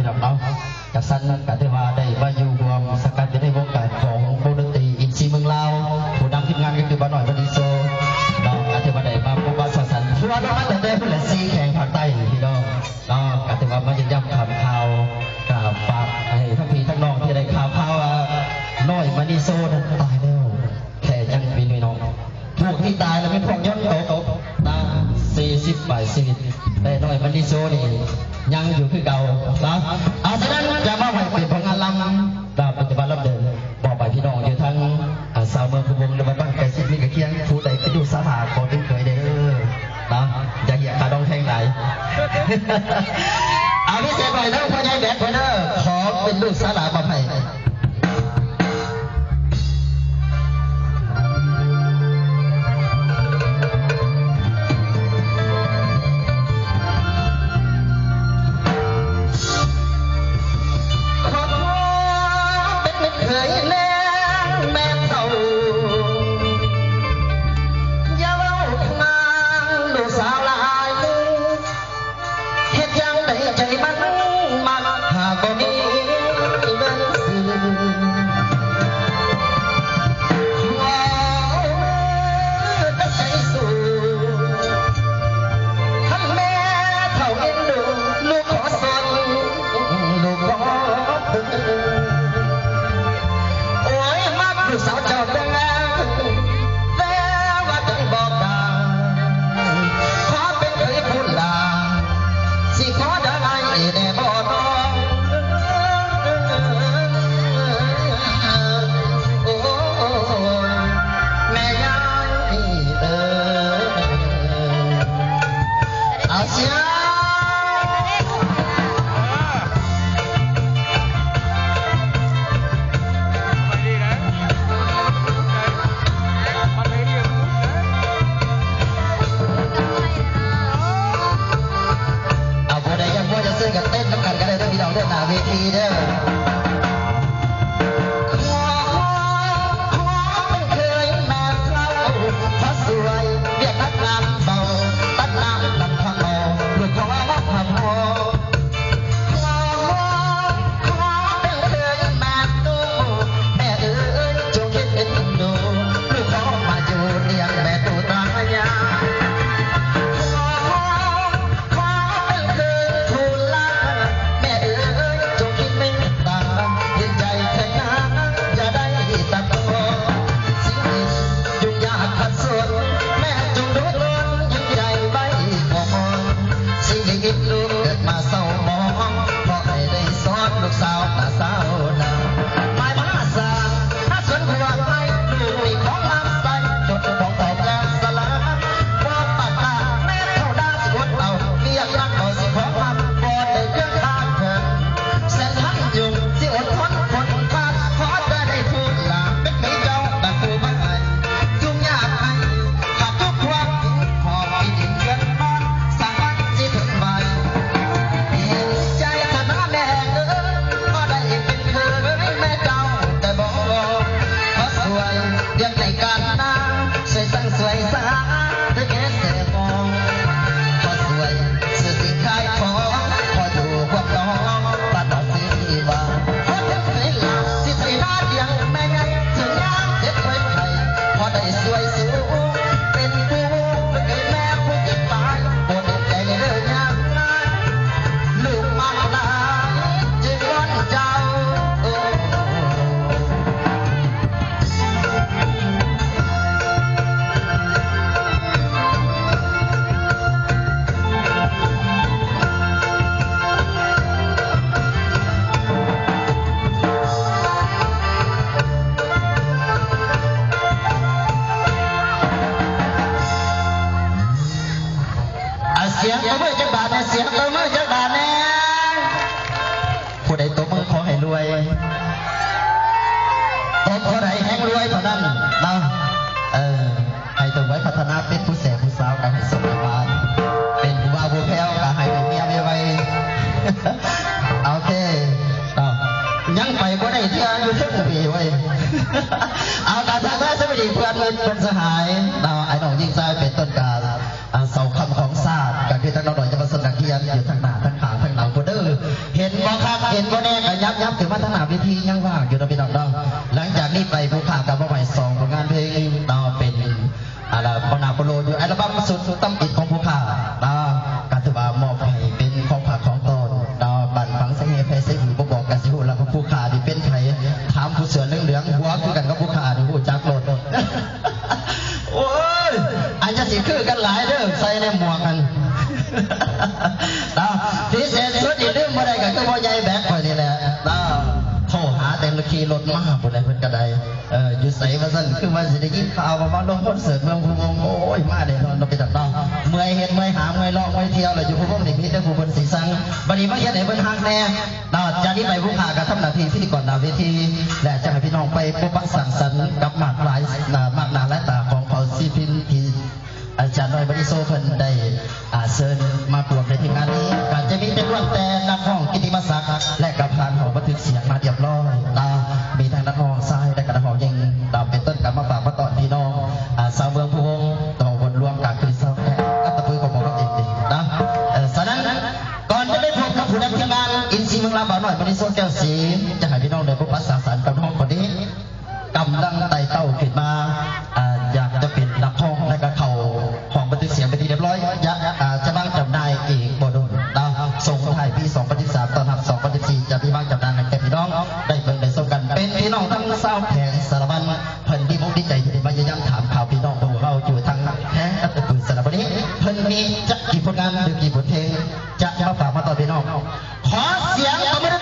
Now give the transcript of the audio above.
พี่น้องเนาะกษัตริย์กติวาได้มาอยู่รวมสกัดจะได้วงการของวงดนตรีอินซีเมืองลาวผู้นำทีมงานก็คือบ้านหน่อยบันดีโซเนาะกติวาได้มาผู้บ้านสสันผู้ว่ามาแต่เพื่อนซีแข่งภาคใต้พี่น้องเนาะกติวามาย้ำคำข่าวกับฝากให้ทั้งพี่ทั้งน้องที่ได้ข่าวว่าน้อยบันดีโซนั้นตายแล้วแค่ยังมีน้องพวกที่ตายแล้วเป็นพวกย้อนตกตา40 ปลายชีวิตแต่น้อยบันดีโซนี่ยังอยู่คือเก่านะเอาฉะนั้นจะมาไว้เป็นผลงานลำตามปัจจุบันรับเดินบอกไปพี่น้องอยู่ทั้งสาวเมืองภูวงหรือว่าบ้านไก่สิบนี่กับเคียงผู้ใดไปดูสาขาขอเป็นเคยเด้อนะอย่าเหยียบขาดองแทงไหนเอาพิเศษหน่อยนะพ่อใหญ่แบกไปเด้อขอเป็นลูกสาขามาให้เสียงตัวมือจักบาทเนี่ยเสียงตัวมือจักบาทเนี่ยผู้ใดตัวมือขอให้รวยตัวเท่าไรแห่งรวยเท่านั้นนะให้ตัวไว้พัฒนาเป็นผู้แสบผู้สาวกันให้สมบูรณ์เป็นผู้ว่าผู้แพ้วกันให้เมียไว้โอเคยังไปบ่ได้เที่ยวอยู่เท่าปีไว้เอาการทางแม่สวัสดีเพื่อนเป็นสหายไอ้น้องยิงใจเป็นต้นกาลเสาคำของศาสตร์การที่ทั้งน้องหน่อยจะมาสนักเรียนอยู่ทางหน้าทางขาทางหลังโคเดอร์เห็นบ่ครับ เห็นก็แน่ก็ยับถึงมาถนัดวิธียังว่างอยู่เราไปดอกดองหลังจากนี้ไปผู้ข่าวกับผู้ใหม่สองผลงานเพลงต่อเป็นอะไรปนาโปโลอยู่อัลบั้มสุดตั้มอิดของผู้ข่าวการถือว่ามอบให้เป็นของฝากของตนบันฟังเสียงเพลงเสียงหูบอกกันสิหูแล้วก็ผู้ข่าวที่เป็นไทยถามผู้เสือเหลืองหัวคือกันกับผู้ข่าวที่หูจักโหลดโอ้ยอาจจะสิคือกันหลายเด้อใส่ในหมวกกันพิเศษสุดอีกเรื่องอะไรกันก็พ่อใหญ่แบกไปนี่แหละโทรหาแต่ละขี่รถมาบนไหนเพิ่นกระไดอยู่ใส่มาสั่นคือว่าสิได้ยินข่าวว่าลงคอนเสิร์ตเมืองภูมิโอ้ยมาเดี๋ยวเราไปจัดต้องเมื่อยเห็นเมื่อยหาเมื่อยร้องเมื่อยเที่ยวเลยอยู่ภูมินี่พี่ได้ภูมิสีสังบัดนี้มาเฮ็ดให้เพิ่นฮักแน่จากนี้ไปผู้ข่ากับทำหน้าที่พิธีกรหน้าเวทีและจะให้พี่น้องไปพบปะสังสรรค์กับมากหลายมากหนาและตาของเผ่าซีพินที่อาจารย์น้อยบริโซเพิ่นได้เชิญมากรวมในทีมงานนี้การจะมีเป็นร่วมแต่นักห้องกิติมศักดิ์และกับพานของบันทึกเสียงมาเรียบร้อยมีทางนักห้องทรายและกับนักห้องยิงเป็นต้นการมาฝากมาตอนพี่น้องสาวเมืองพวงต่อวนรวมการคือสาวแก่กัตตะปือของหมอรับเองนะฉะนั้นก่อนจะได้พบกับผู้นำทีมงานอินซีเมืองลาวบ่าวน้อยบริโซแก้วศรีจะให้พี่น้องได้พบปะสังสรรค์กับน้องคนนี้กำลังไต่เต้าขึ้นมาอยากจะเป็นนักห้องและก็เขาของบันทึกเสียงไปทีเรียบร้อยจะบ้างจำได้อีกบ่ดุนส่งท้ายปี2013ตอนรับ2014จะพี่บ้างจำได้ในแต่พี่น้องได้เบิ่งได้ส่งกันเป็นพี่น้องทั้งเศร้าแผงสารบัญเพิ่นดีมุกดีใจที่ได้มาเยี่ยมถามข่าวพี่น้องของเราอยู่ทางแท้อัตตปืนสารบัญนี้เพิ่นมีจะกี่ผลงานหรือกี่บทเพลงจะมาฝากมาต่อพี่น้องขอเสียงปรบมือ